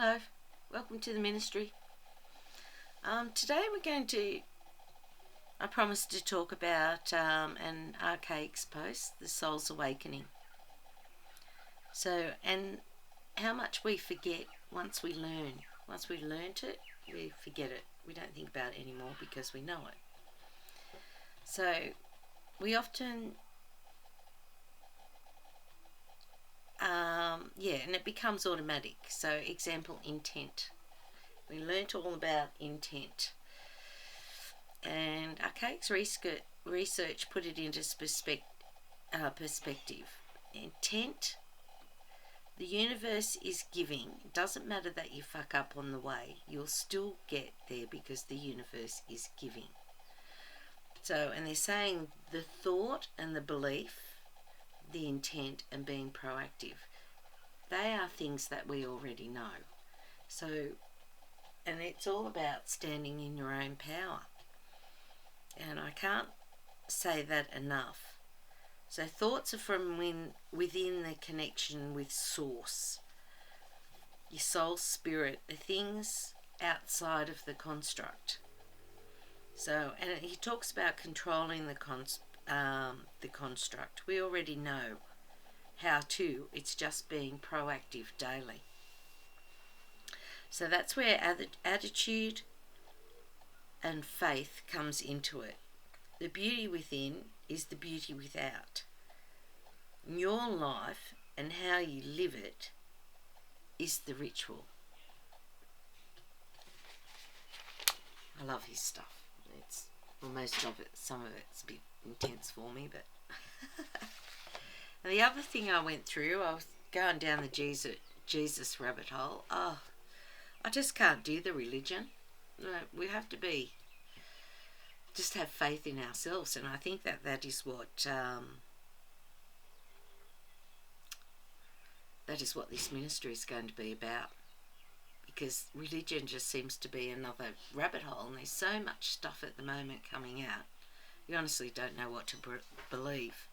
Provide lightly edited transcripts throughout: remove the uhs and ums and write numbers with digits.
Hello, welcome to the ministry. Today I promised to talk about an archaic post, the soul's awakening. And how much we forget once we learn. Once we learnt it, we forget it. We don't think about it anymore because we know it. So we often, and it becomes automatic. So example, intent. We learnt all about intent. And archaic research put it into perspective. Intent, the universe is giving. It doesn't matter that you fuck up on the way. You'll still get there because the universe is giving. So, and they're saying the thought and the belief, the intent and being proactive, they are things that we already know. So, and it's all about standing in your own power. And I can't say that enough. So thoughts are from within the connection with source. Your soul, spirit, the things outside of the construct. So, and he talks about controlling the construct. We already know how to. It's just being proactive daily. So that's where attitude and faith comes into it. The beauty within is the beauty without. Your life and how you live it is the ritual. I love his stuff. Most of it, some of it's a bit intense for me, but and the other thing I went through, I was going down the Jesus rabbit hole. Oh, I just can't do the religion. No, we have to just have faith in ourselves, and I think that is what this ministry is going to be about. Because religion just seems to be another rabbit hole, and there's so much stuff at the moment coming out. You honestly don't know what to believe.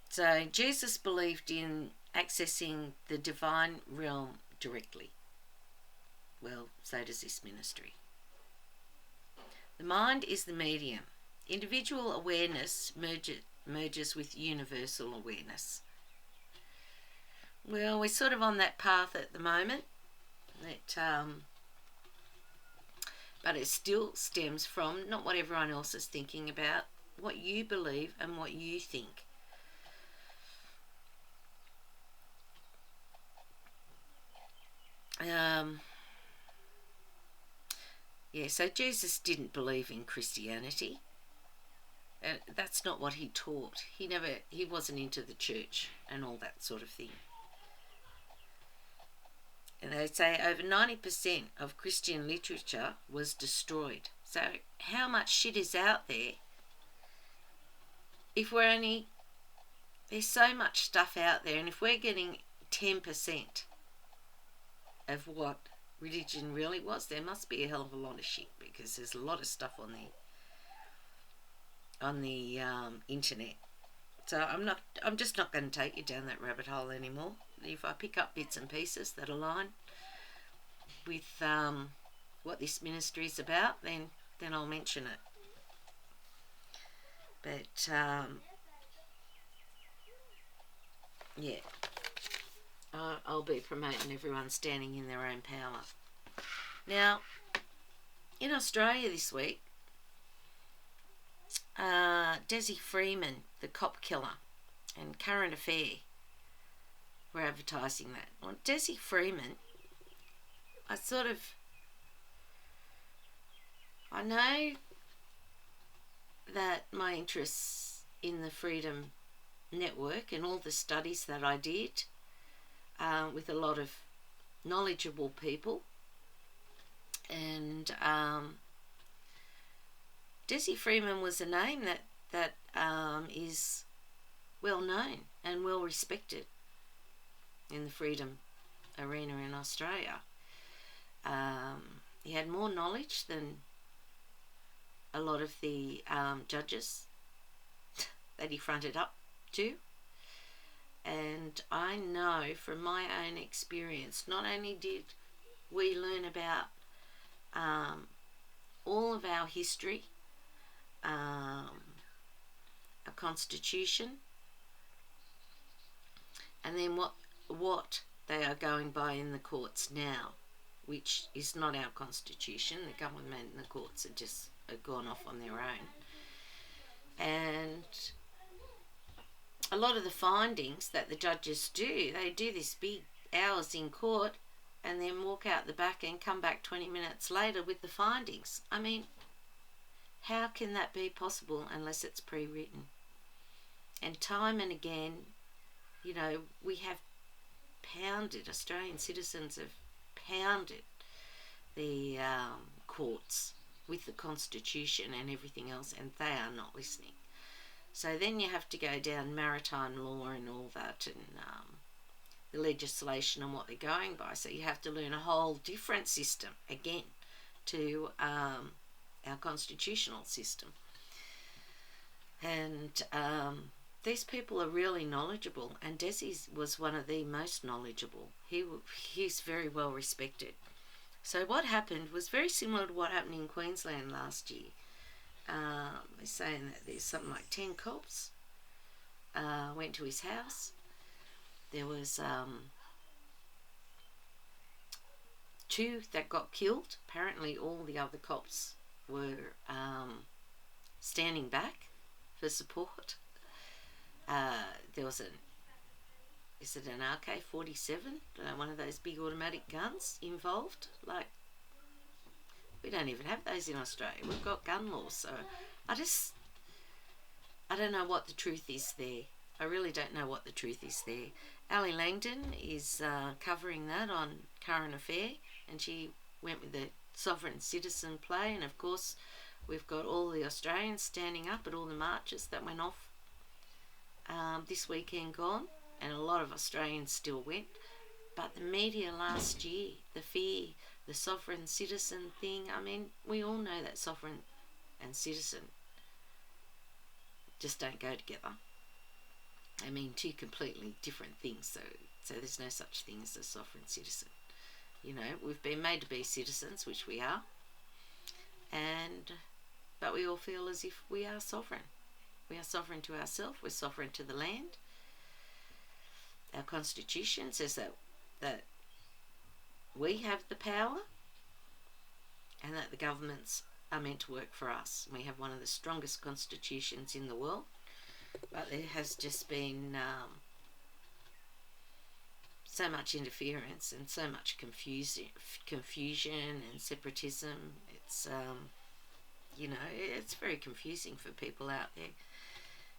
So Jesus believed in accessing the divine realm directly. Well, so does this ministry. The mind is the medium. Individual awareness merges with universal awareness. Well, we're sort of on that path at the moment. But it still stems from not what everyone else is thinking about, what you believe and what you think. So Jesus didn't believe in Christianity. That's not what he taught. He wasn't into the church and all that sort of thing. And they say over 90% of Christian literature was destroyed. So how much shit is out there? There's so much stuff out there, and if we're getting 10% of what religion really was, there must be a hell of a lot of shit, because there's a lot of stuff on the internet. So I'm just not going to take you down that rabbit hole anymore. If I pick up bits and pieces that align with what this ministry is about, then I'll mention it. But I'll be promoting everyone standing in their own power. Now, in Australia this week, Dezi Freeman, the cop killer, and Current Affair were advertising that. Well, Dezi Freeman, I know that my interests in the Freedom Network and all the studies that I did with a lot of knowledgeable people, and Dezi Freeman was a name that is well known and well respected in the freedom arena in Australia. He had more knowledge than a lot of the judges that he fronted up to. And I know from my own experience, not only did we learn about all of our history, our constitution, and then what they are going by in the courts now, which is not our constitution. The government and the courts are just gone off on their own. And a lot of the findings that the judges do, they do this big hours in court and then walk out the back and come back 20 minutes later with the findings. I mean, how can that be possible unless it's pre-written? And time and again, you know, we have pounded, Australian citizens have pounded the courts with the Constitution and everything else, and they are not listening. So then you have to go down maritime law and all that, and the legislation and what they're going by. So you have to learn a whole different system again to our constitutional system. And these people are really knowledgeable, and Dezi was one of the most knowledgeable. He's very well respected. So what happened was very similar to what happened in Queensland last year. They're saying that there's something like 10 cops went to his house. There was 2 that got killed. Apparently all the other cops were standing back for support. There was is it an AK-47? One of those big automatic guns involved? Like, we don't even have those in Australia. We've got gun laws. So I don't know what the truth is there. I really don't know what the truth is there. Ali Langdon is covering that on Current Affair, and she went with the sovereign citizen play, and of course we've got all the Australians standing up at all the marches that went off this weekend gone, and a lot of Australians still went. But the media last year, the fear, the sovereign citizen thing, I mean, we all know that sovereign and citizen just don't go together. I mean, 2 completely different things, so there's no such thing as a sovereign citizen. You know, we've been made to be citizens, which we are, but we all feel as if we are sovereign. We are sovereign to ourselves, we're sovereign to the land. Our constitution says that we have the power and that the governments are meant to work for us. We have one of the strongest constitutions in the world, but there has just been so much interference and so much confusion and separatism. It's you know, it's very confusing for people out there.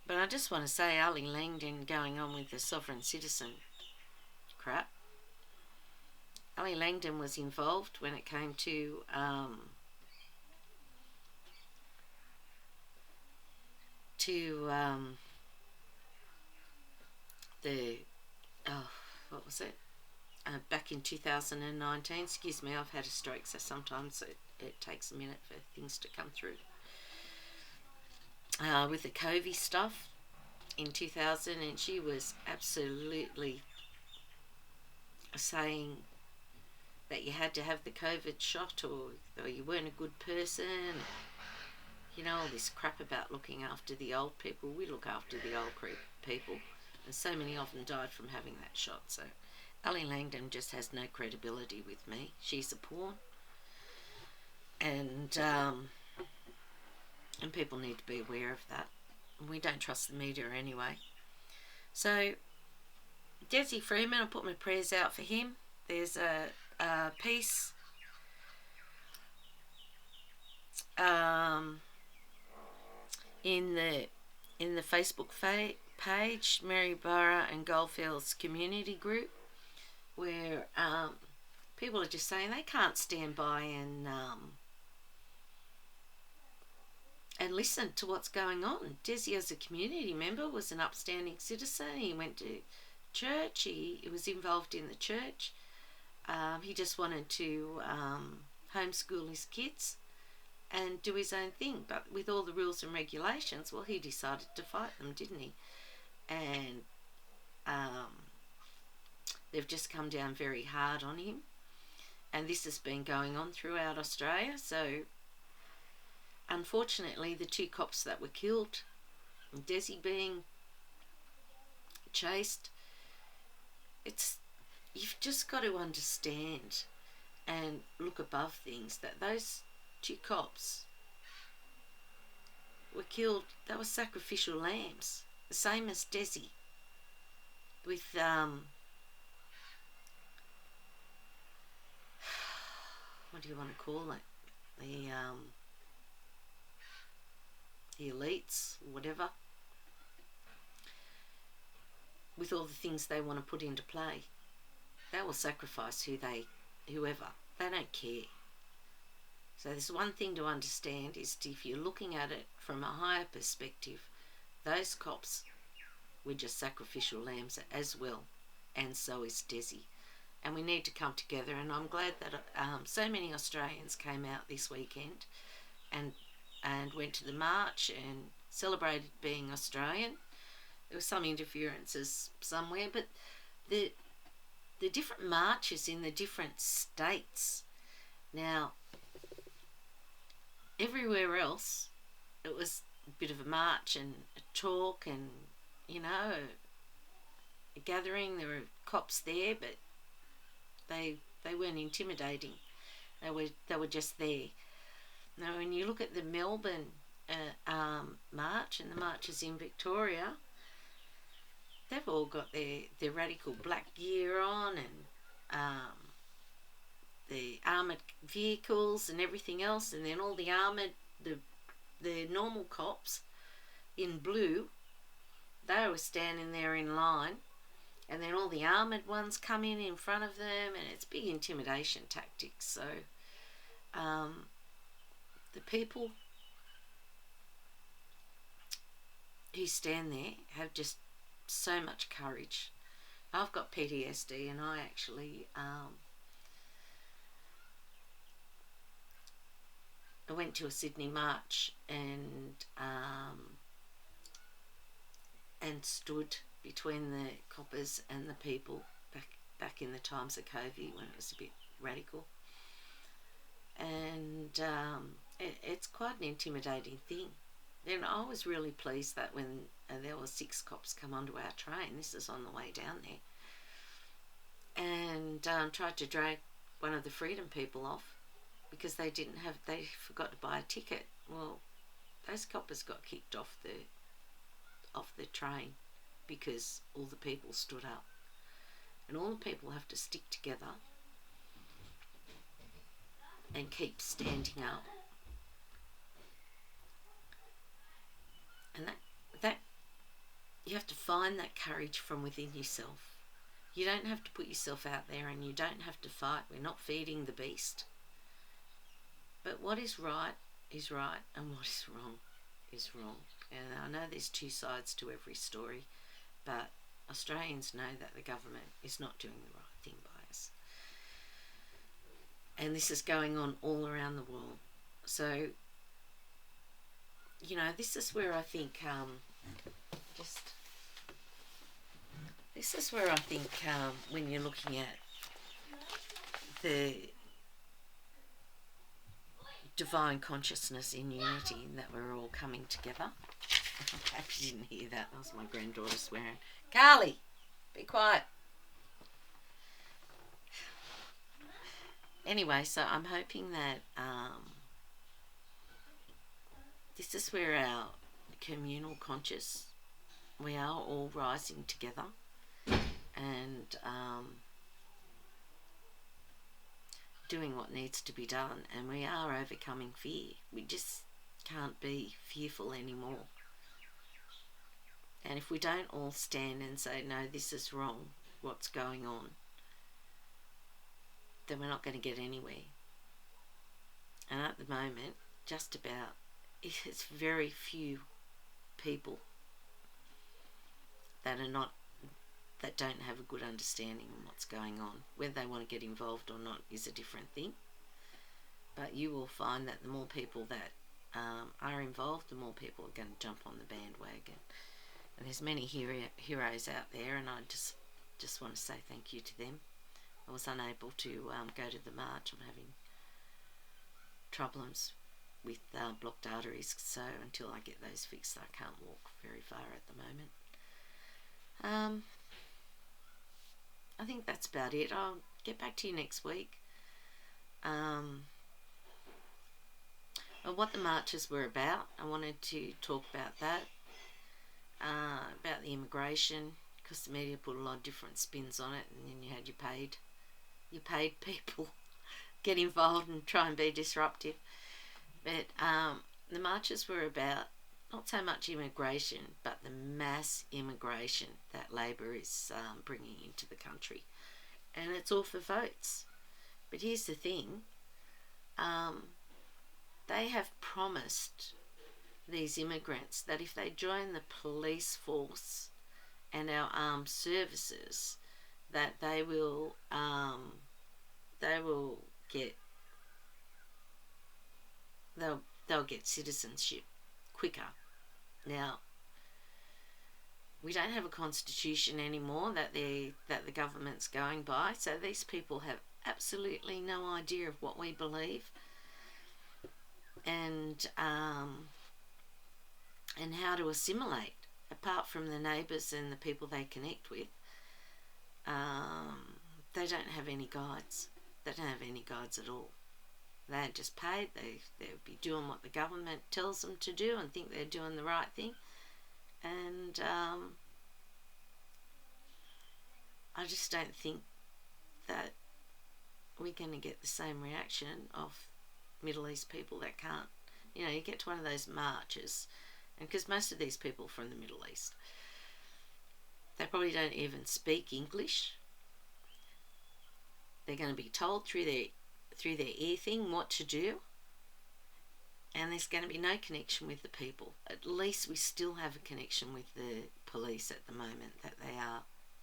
But I just want to say, Ali Langdon going on with the sovereign citizen crap. Ali Langdon was involved when it came to what was it? Back in 2019. Excuse me, I've had a stroke, so sometimes it takes a minute for things to come through. With the COVID stuff in 2000, and she was absolutely saying that you had to have the COVID shot or you weren't a good person. You know, all this crap about looking after the old people. We look after the old people, and so many of them died from having that shot. So Ali Langdon just has no credibility with me. She's a pawn, and people need to be aware of that. We don't trust the media anyway. So Dezi Freeman, I put my prayers out for him. There's a piece in the Facebook page, Maryborough and Goldfields community group, where people are just saying they can't stand by and listen to what's going on. Dezi, as a community member, was an upstanding citizen. He went to church. He was involved in the church. He just wanted to homeschool his kids and do his own thing. But with all the rules and regulations, well, he decided to fight them, didn't he? And they've just come down very hard on him, and this has been going on throughout Australia. So unfortunately, the 2 cops that were killed, Dezi being chased, you've just got to understand and look above things, that those 2 cops were killed. They were sacrificial lambs, the same as Dezi, with what do you want to call it, the elites, whatever, with all the things they want to put into play. They will sacrifice whoever. They don't care. So there's one thing to understand, is if you're looking at it from a higher perspective, those cops were just sacrificial lambs as well, and so is Dezi. And we need to come together, and I'm glad that so many Australians came out this weekend and went to the march and celebrated being Australian. There were some interferences somewhere, but the different marches in the different states. Now, everywhere else, it was a bit of a march and a talk and, a gathering. There were cops there, but they weren't intimidating. They were just there. Now, when you look at the Melbourne march and the marches in Victoria, they've all got their radical black gear on, and the armoured vehicles and everything else, and then all the armoured, the normal cops in blue, they were standing there in line, and then all the armoured ones come in front of them, and it's big intimidation tactics. So the people who stand there have just so much courage. I've got PTSD, and I actually I went to a Sydney march and stood between the coppers and the people back in the times of COVID, when it was a bit radical, and it's quite an intimidating thing. Then I was really pleased that when there were 6 cops come onto our train, this is on the way down there, and tried to drag one of the Freedom people off because they forgot to buy a ticket. Well, those coppers got kicked off the train because all the people stood up, and all the people have to stick together and keep standing up. And that you have to find that courage from within yourself. You don't have to put yourself out there, and you don't have to fight. We're not feeding the beast. But what is right, and what is wrong is wrong. And I know there's 2 sides to every story, but Australians know that the government is not doing the right thing by us. And this is going on all around the world. So, this is where I think when you're looking at the divine consciousness in unity, that we're all coming together. I hope you didn't hear that. That was my granddaughter swearing. Carly, be quiet. Anyway, so I'm hoping that this is where our communal conscious, we are all rising together and doing what needs to be done, and we are overcoming fear. We just can't be fearful anymore. And if we don't all stand and say, no, this is wrong, what's going on, then we're not going to get anywhere. And at the moment, just about, it's very few people that don't have a good understanding of what's going on. Whether they want to get involved or not is a different thing. But you will find that the more people that are involved, the more people are going to jump on the bandwagon. And there's many heroes out there, and I just want to say thank you to them. I was unable to go to the march. I'm having problems with blocked arteries, so until I get those fixed, I can't walk very far at the moment. I think that's about it. I'll get back to you next week. What the marches were about. I wanted to talk about that, about the immigration, because the media put a lot of different spins on it, and then you had your paid people get involved and try and be disruptive. But the marches were about not so much immigration, but the mass immigration that Labor is bringing into the country. And it's all for votes. But here's the thing. They have promised these immigrants that if they join the police force and our armed services, that they will get they'll get citizenship quicker. Now, we don't have a constitution anymore that the government's going by, so these people have absolutely no idea of what we believe and how to assimilate, apart from the neighbours and the people they connect with. They don't have any guides. They don't have any guides at all. They're just paid. They'll be doing what the government tells them to do and think they're doing the right thing. And I just don't think that we're going to get the same reaction of Middle East people that can't. You know, you get to one of those marches, and because most of these people are from the Middle East, they probably don't even speak English. They're going to be told through their ear thing what to do, and there's going to be no connection with the people. At least we still have a connection with the police at the moment, that they are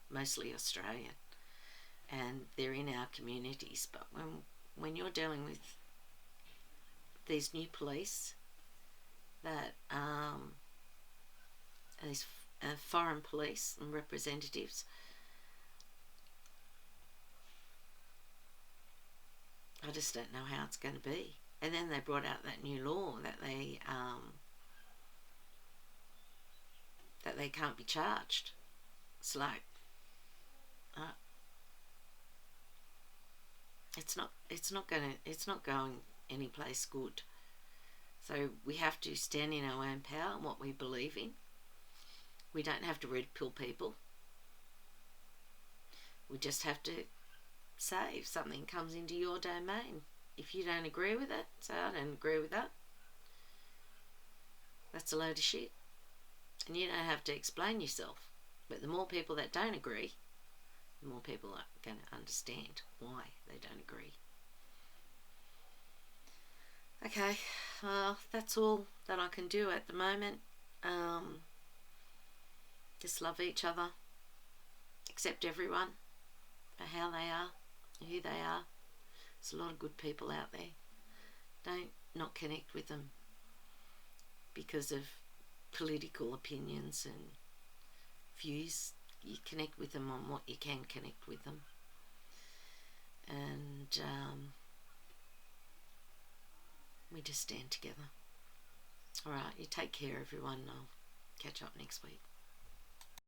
mostly Australian and they're in our communities. But when you're dealing with these new police that these foreign police and representatives, I just don't know how it's going to be. And then they brought out that new law that they can't be charged. It's like it's not going any place good. So we have to stand in our own power and what we believe in. We don't have to red pill people. We just have to say if something comes into your domain, if you don't agree with it, say I don't agree with that. That's a load of shit. And you don't have to explain yourself. But the more people that don't agree, the more people are going to understand why they don't agree. Okay, well, that's all that I can do at the moment. Just love each other. Accept everyone for how they are, who they are. There's a lot of good people out there. Don't not connect with them because of political opinions and views. You connect with them on what you can connect with them. And we just stand together. Alright, you take care everyone. I'll catch up next week.